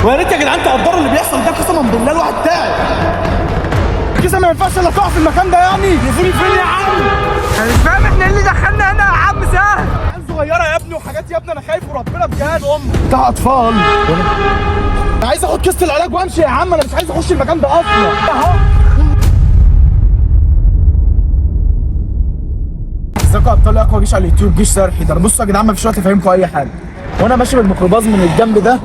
ويا ريت يا جدعان تقدروا اللي بيحصل ده، قسما بالله الواحد تعب. كيسه ما ينفعش الا تقع في المكان ده يعني. يفوني فين يا عم؟ انا مش فاهم احنا ايه اللي دخلنا هنا يا عم سهل. عيال صغيره يا ابني وحاجات يا ابني، انا خايف وربنا بجد. بتاع اطفال. انا عايز اخد كيسه العلاج وامشي يا عم، انا مش عايز اخش المكان ده اصلا. اهو ازيكم يا ابطال اقوى جيش على اليوتيوب، جيش سرحي ده. بصوا يا جدعان مفيش وقت افهمكم اي حاجه. وانا ماشي بالميكروباص من الجنب ده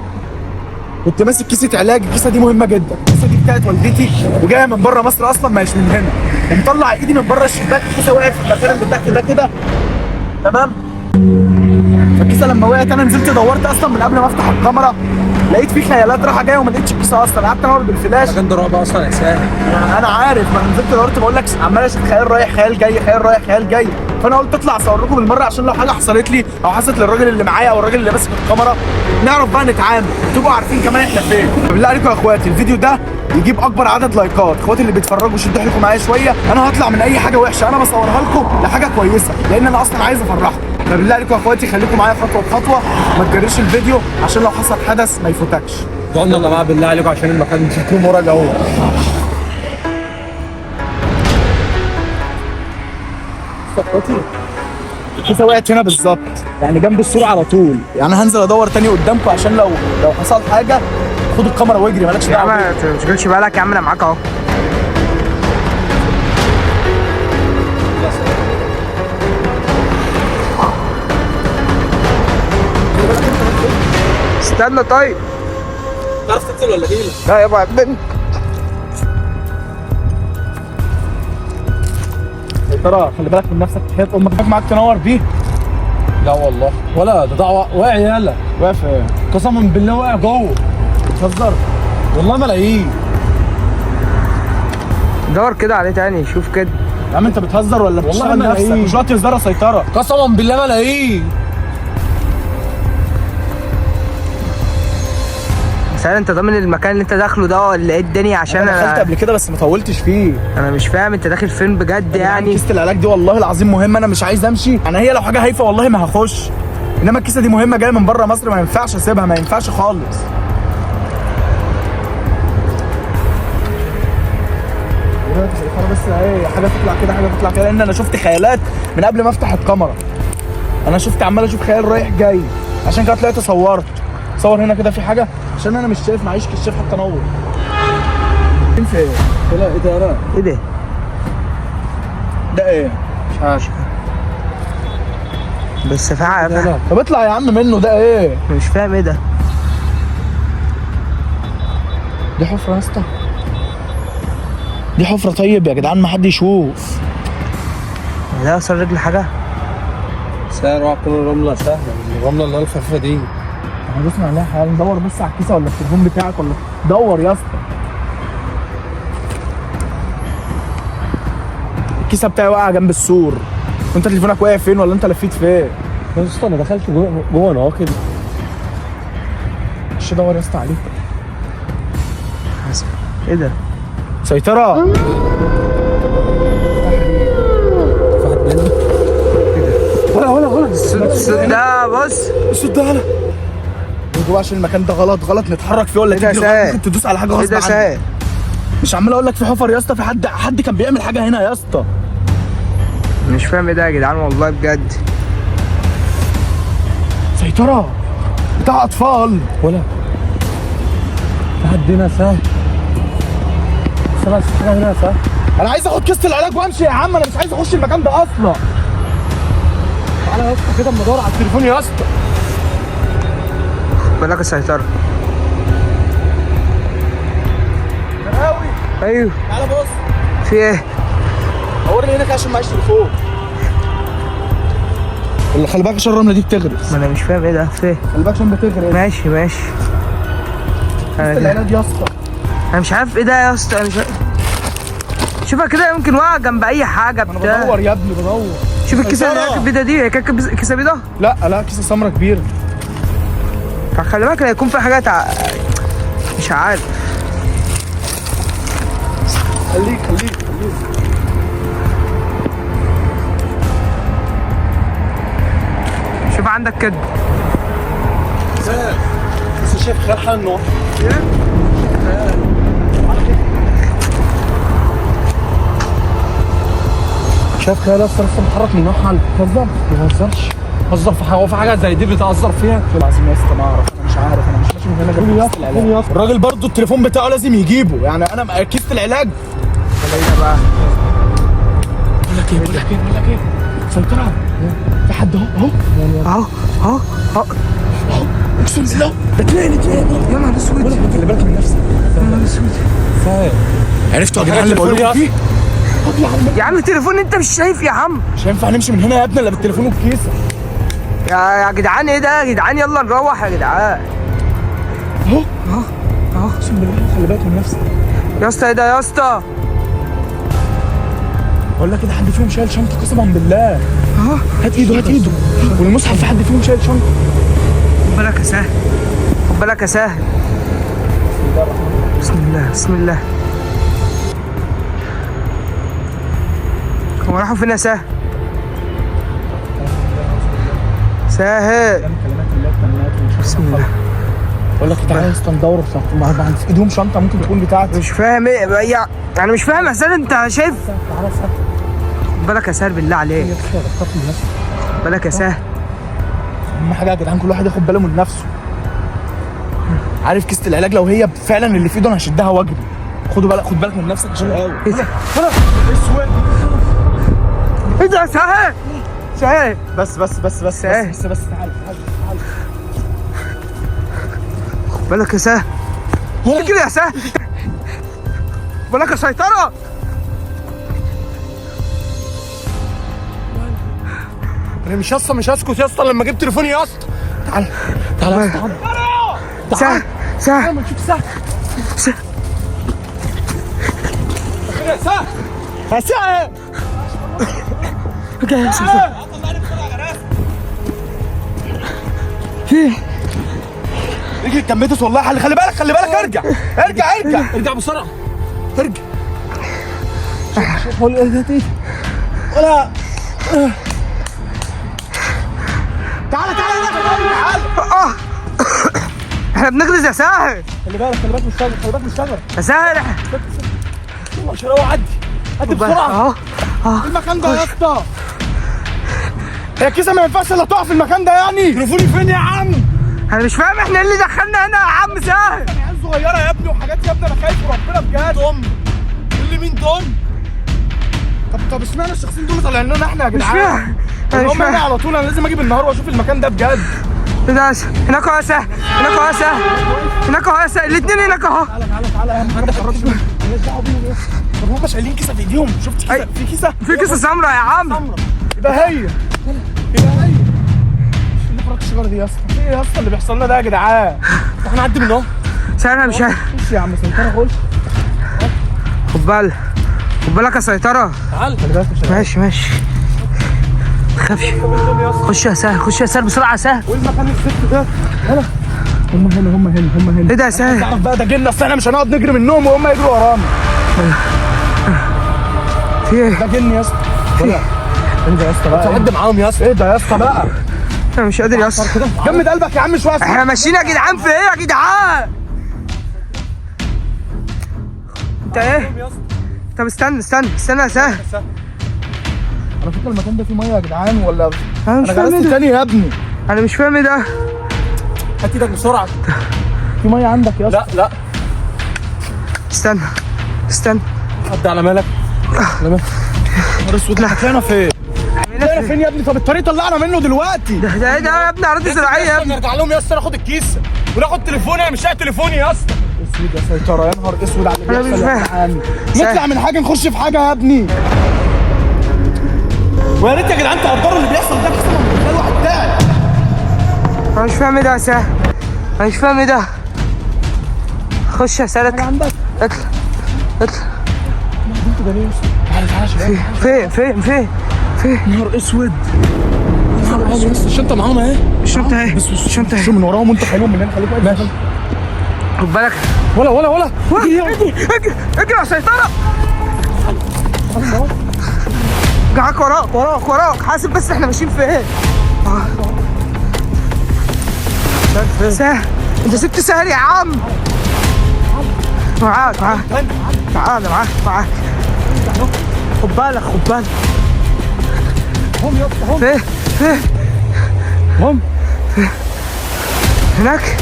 كنت ماسك كيسه علاج. الكيسه دي مهمه جدا، الكيسه دي بتاعت والدتي وجايه من بره مصر اصلا، ما هيش من هنا. ومطلع ايدي من بره الشباك، الكيسه وقعت في المكان اللي تحت ده كده، تمام. فالكيسه لما وقعت انا نزلت دورت اصلا من قبل ما افتح الكاميرا، لقيت في خيالات رايحه جايه وما لقيتش الكيسه اصلا. قعدت انور بالفلاش. المكان ده رعب اصلا يا سهل. انا عارف، ما انا نزلت دورت بقول لك عمال اشوف خيال رايح خيال جاي خيال رايح خيال جاي. فانا قلت اطلع اصور لكم بالمره عشان لو حاجه حصلت لي او حصلت للراجل اللي معايا او الراجل اللي ماسك الكاميرا نعرف بقى نتعامل، تبقوا عارفين كمان احنا فين. بالله عليكم يا اخواتي الفيديو ده يجيب اكبر عدد لايكات. اخواتي اللي بيتفرجوا شدوا حيلكم معايا شويه، انا هطلع من اي حاجه وحشه انا بصورها لكم لحاجه كويسه، لان انا اصلا عايز افرحكم. فبالله عليكم يا اخواتي خليكم معايا خطوه بخطوه، ما تجريش الفيديو عشان لو حصل حدث ما يفوتكش. يلا يا جماعه بالله عليكم عشان المكان شكله مرعب قوي. الكيسه وقعت هنا بالظبط، يعني جنب السور على طول. يعني انا هنزل ادور تاني قدامكم عشان لو حصل حاجه خد الكاميرا واجري، مالكش يا عم دعوه. ما تشغلش بالك يا عم، انا معاك اهو. استنى طيب. تعرف تنزل ولا ايه؟ لا يابا عبدني. يا ترى خلي بالك من نفسك، حياة امك معاك تنور بيه. لا والله ولا ده واقع يالا. واقف ايه؟ قسما بالله واقع جوه. بتهزر؟ والله ما الاقيه. دور كده عليه تاني شوف كده. يا عم انت بتهزر ولا والله بتشتغل ما نفسك؟ الاقيه. مش وقت هزار يا سيطره. قسما بالله ما الاقيه. سهل انت ضامن المكان اللي انت داخله ده ولا ايه الدنيا؟ عشان انا دخلت قبل كده بس ما طولتش فيه. انا مش فاهم انت داخل فين بجد يعني. كيسه العلاج دي والله العظيم مهمه، انا مش عايز امشي. انا هي لو حاجه هايفه والله ما هخش، انما الكيسه دي مهمه جايه من بره مصر، ما ينفعش اسيبها، ما ينفعش خالص. بس ايه، حاجه تطلع كده حاجه تطلع كده، لان انا شفت خيالات من قبل ما افتح الكاميرا. انا شفت عمال اشوف خيال رايح جاي، عشان كده طلعت صورت. صور هنا كده في حاجه عشان انا مش شايف، معيش كشاف حتى انور. فين في ايه؟ لا ايه ده يا رنا؟ ايه ده؟ ده ايه؟ مش عارف بس في حاجه. طب اطلع يا عم منه. ده ايه؟ مش فاهم ايه ده. دي حفره يا اسطى، دي حفره. طيب يا جدعان ما حد يشوف. ده اصلا رجل حاجه. سهل روح كل الرمله سهله، الرمله اللي هي الخفيفه دي. احنا بسمع عليها حاجه، ندور بس على الكيسه ولا التليفون بتاعك ولا دور يا اسطى. الكيسه بتاعي واقعه جنب السور، وانت تليفونك واقع فين ولا انت لفيت فين؟ يا اسطى انا دخلت جوه انا كده. خش دور يا اسطى عليه. ايه ده؟ سيطره. في حد بينزل؟ ولا الصوت ده بص. الصوت ده غلط. جوه عشان المكان ده غلط نتحرك فيه ولا ايه ده تجري ساعة؟ ممكن تدوس على حاجه ايه غصب ده عنك. سهل؟ مش عمال اقول لك في حفر يا اسطى، في حد كان بيعمل حاجه هنا يا اسطى. مش فاهم ايه ده يا جدعان والله بجد. سيطره بتاع اطفال. ولا في حد هنا سهل. سمعت حاجه هنا سهل. انا عايز اخد كيسه العلاج وامشي يا عم، انا مش عايز اخش المكان ده اصلا. تعالى يا اسطى كده اما ادور على التليفون يا اسطى. بالك السيطره. قوي. ايوه تعالى بص. في ايه؟ اوريني هناك عشان معيش تليفون. ولا خلي بالك عشان الرمله دي بتغرس. ما انا مش فاهم ايه ده. في ايه؟ خلي بالك عشان بتغرس. ماشي كيسه العلاج يا اسطى. انا مش عارف ايه ده يا اسطى. انا مش عارف. شوفها كده يمكن واقع جنب اي حاجه انا بتاع. بدور يا ابني بدور. شوف الكيسه اللي راكب بيضه دي، هي كانت كيسه بيضه. لا كيسه سمرا كبيره. فخلي بالك هيكون في حاجات مش عارف. خليك شوف عندك كده. بس شايف خيال حنه. شايف خيال لسه متحرك من ناحيه بتهزر؟ ما بتهزرش. هزر في حاجه، وفي حاجه زي دي بتهزر فيها؟ العظيم يا اسطى ما اعرف، انا مش عارف، انا مش ماشي من هنا غير كيسة العلاج. الراجل برضه التليفون بتاعه لازم يجيبه، يعني انا كيسة العلاج. خلينا بقى. بقول لك ايه سيطرة، في حد اهو اهو اقسم بالله ده اتنين يا نهار اسود. خلي بالك من نفسك. يا نهار اسود. عرفتوا يا جدعان اللي بقول لكم فيه؟ يا عم التليفون انت مش شايف يا عم؟ مش هينفع نمشي من هنا يا ابني الا بالتليفون والكيسة. يا جدعان ايه ده يا جدعان؟ يلا نروح يا جدعان. اهو اقسم بالله خلي بالك من نفسك. يا اسطى ايه ده يا اسطى؟ بقول لك كده حد فيهم شايل شنطه قسما بالله. هات ايده والمصحف في حد فيهم شايل شنطه. خد بالك يا سهل، خد بالك يا سهل. بسم الله. هو راحوا فين يا سهل؟ سهل. بسم الله. بقول لك تعالى يا اسطى ندور في ايدهم شنطه ممكن تكون بتاعتي. مش فاهم ايه يعني مش فاهم يا سهل انت شايف؟ تعالى سهل. خد بالك يا سهل بالله عليك. خد بالك يا سهل. اهم حاجه يا جدعان كل واحد ياخد باله من نفسه. عارف كيسه العلاج لو هي فعلا اللي في ايده انا هشدها واجري. خد بالك من نفسك عشان ايه ده؟ اسود. ايه ده يا سهل؟ سهل بس تعالى. خد بالك يا سهل. اجري يا سهل. خد بالك يا سيطرة. انا مش هسكت يا اسطى لما اجيب تليفوني يا اسطى. تعالى يا اسطى. سهل. ما تشوف سهل. يا سهل. يا سهل. في اجري كمبيتس والله خلي بالك ارجع بسرعه. ارجع. ولا تعالى احنا بنغرز يا سهل. خلي بالك من الشجر يا سهل عشان هو عدي بسرعه. المكان ده يا اسطى هي الكيسه ما ينفعش الا تقع في المكان ده يعني. تليفوني فين يا عم؟ انا مش فاهم احنا اللي دخلنا هنا يا عم سهل. عيال صغيره يا ابني وحاجات يا ابني انا خايف وربنا بجد. اللي مين دول؟ طب اشمعنى الشخصين دول طالعين لنا احنا يا جدعان؟ انا مش هم هنا فاهم. على طول انا لازم اجي بالنهار واشوف المكان ده بجد. ده هناك اهو يا سهل. هناك اهو يا سهل. الاثنين هناك اهو. تعالى اهم حاجه خرجت مالناش دعوه بيهم. طب هم شايلين كيسه في ايديهم. شفت كيسه؟ في كيسه سمراء يا عم. يبقى هي اللي فرق الشجره دي يا اسطى. ايه يا اسطى اللي بيحصل لنا ده يا جدعان؟ احنا نعدي من اهو. سهل انا مش عارف. خش يا عم سيطره خش. خد بالك يا سيطرة. تعال خلي بالك. ماشي تخافش. خش يا سهل بسرعة يا سهل. والمكان الست ده يلا. هم هنا. ايه ده يا سهل؟ تعرف بقى ده جنة، اصل احنا مش هنقعد نجري منهم وهم يجروا ورانا. في ايه؟ ده جن يا اسطى. ايه ده يا اسطى بقى؟ تعد معاهم يا اسطى. ايه ده يا اسطى بقى؟ انا مش قادر يا اسطى. جمد قلبك يا عم شويه. احنا ماشيين يا جدعان في ايه يا جدعان؟ انت ايه؟ طب استنى يا سهل. انا فاكر المكان ده فيه ميه يا جدعان ولا انا مش فاهم غرست تاني يا ابني. انا مش فاهم ايه ده. هات ايدك بسرعه. في ميه عندك يا اسطى؟ لا استنى. حد على مالك؟ نهار اسود. لا هتلاقينا فين؟ هتلاقينا فين يا ابني؟ طب الطريق طلعنا منه دلوقتي. ده ايه ده يا ابني؟ اراضي زراعيه يا ابني. نرجع لهم يا اسطى ناخد الكيسه وناخد تليفوني. انا مش لاقي تليفوني يا اسطى. اسود يا سيطره. يا نهار اسود على اللي بيحصل يا جدعان. نطلع من حاجه نخش في حاجه يا ابني. ويا ريت يا جدعان تقدروا اللي بيحصل ده. قسما بالله الواحد تعب. انا مش فاهم ايه ده يا سهل. انا مش فاهم ايه ده. خش يا سهل. عندك اطلع انت ده ليه؟ تعالى شباب. فين نهار اسود. الشنطه معاهم اهي. الشنطه اهي. شو من وراهم وانتوا حلوين مننا. خليك واقف. ماشي. خد بالك. ولا اجري يا سيطرة. جاك وراك. حاسب بس احنا ماشيين في ايه. سهل. انت سبت سهل يا عم. معاك تعال معاك. خد بالك هم يا اسطى هم فين هم هناك.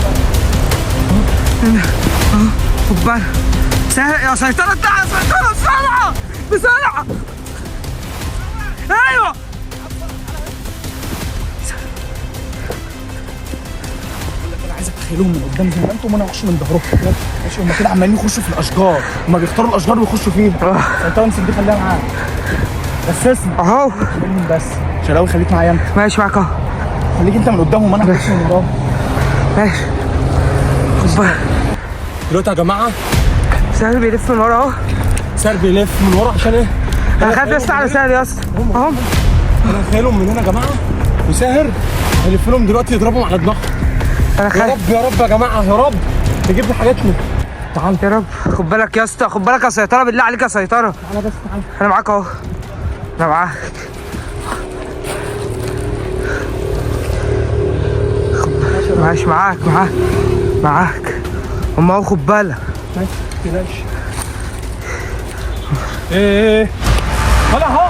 خد بالك. سهل يا سيطرة، تعال سيطرة بسرعة. ايوه انا عايزك تخيلهم من قدام زي ما انتم وانا اخش من ظهرهم. ماشي، هم كده عمالين يخشوا في الاشجار، هم بيختاروا الاشجار ويخشوا فيها. انت امسك دي خليها معاك بس اسمع اهو. خليهم بس. شراوي خليك معايا انت، ماشي معاك اهو. خليك انت من قدامهم وانا هخش من قدام. ماشي. خد بالك. دلوقتي يا جماعه سهل بيلف من ورا اهو. سهل بيلف من ورا عشان ايه؟ انا خايف يا اسطى على سهل يا اسطى اهو. انا هخيلهم من هنا يا جماعه، وساهر هيلف لهم دلوقتي يضربهم على دماغهم. انا يا خايف رب يا جماعه، يا رب تجيب لي حاجاتنا. تعال يا رب. خد بالك يا اسطى، خد بالك يا سيطرة، بالله عليك يا سيطرة. تعالى بس تعالى. انا معاك اهو. انا معاك. ماشي معاك. هم اهو، خد بالك. ماشي ما تقلقش. ايه طلع اهو.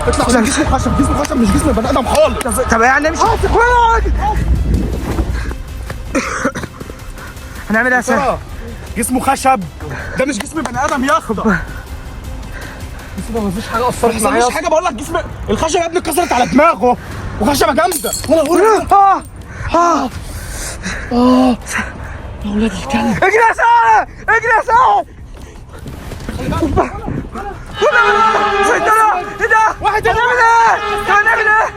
اطلع عشان جسمه خشب مش جسم بني ادم خالص. طب يعني مش هنعمل ايه يا سهل؟ جسمه خشب، ده مش جسم بني ادم يا اسطى. بس ما فيش حاجه اثرت معايا. مفيش حاجه، بقول لك جسم الخشب يا ابني اتكسرت على دماغه وخشبه جامده. وانا بقول يا ولاد الكلب. اجري يا سهل، سيطرة. ايه ده؟ واحد هنعمل ايه؟